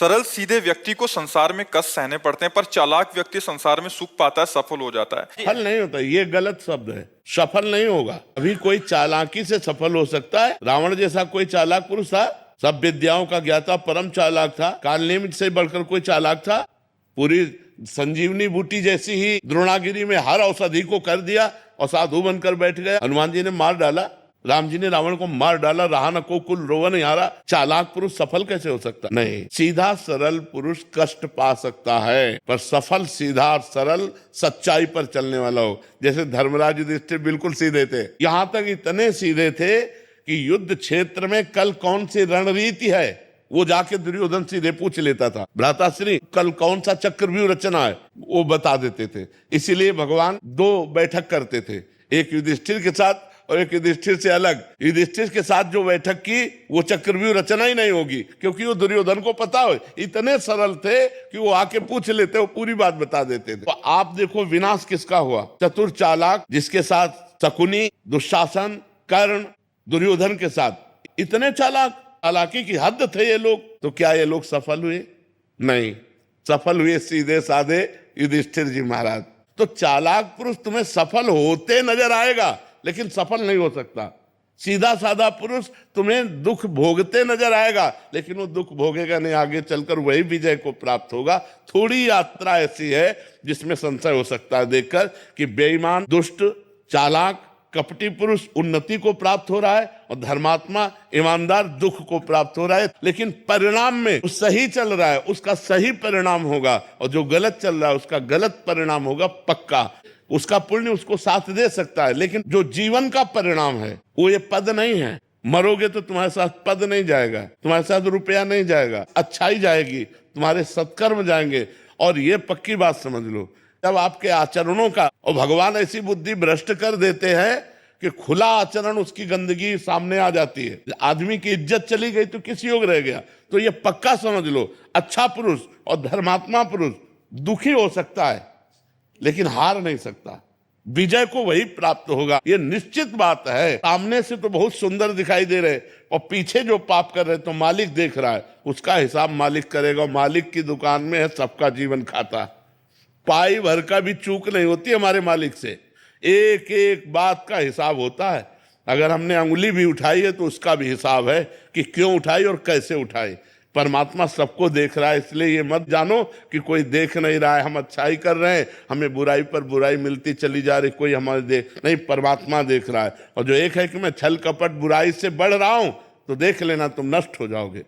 सरल सीधे व्यक्ति को संसार में कष्ट सहने पड़ते हैं, पर चालाक व्यक्ति संसार में सुख पाता है, सफल हो जाता है। सफल नहीं होता, ये गलत शब्द है। सफल नहीं होगा। अभी कोई चालाकी से सफल हो सकता है। रावण जैसा कोई चालाक पुरुष था, सब विद्याओं का ज्ञाता, परम चालाक था। कालनेमित से बढ़कर कोई चालाक था? पूरी संजीवनी बूटी जैसी ही द्रोणागिरी में हर औषधि को कर दिया और साधु बनकर बैठ गया। हनुमान जी ने मार डाला, राम जी ने रावण को मार डाला, रहा न को कुल रोवन हारा। चालाक पुरुष सफल कैसे हो सकता? नहीं, सीधा सरल पुरुष कष्ट पा सकता है, पर सफल सीधा और सरल सच्चाई पर चलने वाला हो। जैसे धर्मराज युधिष्ठिर बिल्कुल सीधे थे, यहां तक इतने सीधे थे कि युद्ध क्षेत्र में कल कौन सी रणनीति है वो जाके दुर्योधन सीधे पूछ लेता था। भ्राताश्री कल कौन सा चक्रव्यूह रचना है वो बता देते थे। इसीलिए भगवान दो बैठक करते थे, एक युधिष्ठिर के साथ और एक युधिष्ठिर से अलग। युधिष्ठिर के साथ जो बैठक की वो चक्रव्यूह रचना ही नहीं होगी, क्योंकि वो दुर्योधन को पता हो। इतने सरल थे कि वो आके पूछ लेते, वो पूरी बात बता देते थे। तो आप देखो विनाश किसका हुआ? चतुर चालाक, जिसके साथ शकुनी, दुशासन, कर्ण, दुर्योधन के साथ इतने चालाक, चालाकी की हद थे ये लोग। तो क्या ये लोग सफल हुए? नहीं, सफल हुए सीधे साधे युधिष्ठिर जी महाराज। तो चालाक पुरुष तुम्हें सफल होते नजर आएगा, लेकिन सफल नहीं हो सकता। सीधा साधा पुरुष तुम्हें दुख भोगते नजर आएगा, लेकिन वो दुख भोगेगा नहीं, आगे चलकर वही विजय को प्राप्त होगा। थोड़ी यात्रा ऐसी है जिसमें संशय हो सकता है देखकर कि बेईमान, दुष्ट, चालाक, कपटी पुरुष उन्नति को प्राप्त हो रहा है और धर्मात्मा, ईमानदार दुख को प्राप्त हो रहा है। लेकिन परिणाम में जो सही चल रहा है उसका सही परिणाम होगा, और जो गलत चल रहा है उसका गलत परिणाम होगा पक्का। उसका पुण्य उसको साथ दे सकता है, लेकिन जो जीवन का परिणाम है वो ये पद नहीं है। मरोगे तो तुम्हारे साथ पद नहीं जाएगा, तुम्हारे साथ रुपया नहीं जाएगा, अच्छाई जाएगी, तुम्हारे सत्कर्म जाएंगे। और ये पक्की बात समझ लो, जब आपके आचरणों का, और भगवान ऐसी बुद्धि भ्रष्ट कर देते हैं कि खुला आचरण उसकी गंदगी सामने आ जाती है। आदमी की इज्जत चली गई तो किस योग रह गया? तो ये पक्का समझ लो, अच्छा पुरुष और धर्मात्मा पुरुष दुखी हो सकता है लेकिन हार नहीं सकता। विजय को वही प्राप्त होगा, ये निश्चित बात है। सामने से तो बहुत सुंदर दिखाई दे रहे और पीछे जो पाप कर रहे तो मालिक देख रहा है, उसका हिसाब मालिक करेगा। मालिक की दुकान में है सबका जीवन खाता, पाई भर का भी चूक नहीं होती हमारे मालिक से। एक एक बात का हिसाब होता है। अगर हमने अंगुली भी उठाई है तो उसका भी हिसाब है कि क्यों उठाई और कैसे उठाई। परमात्मा सबको देख रहा है, इसलिए ये मत जानो कि कोई देख नहीं रहा है, हम अच्छाई कर रहे हैं, हमें बुराई पर बुराई मिलती चली जा रही, कोई हमारे देख नहीं। परमात्मा देख रहा है। और जो एक है कि मैं छल कपट बुराई से बढ़ रहा हूं, तो देख लेना तुम नष्ट हो जाओगे।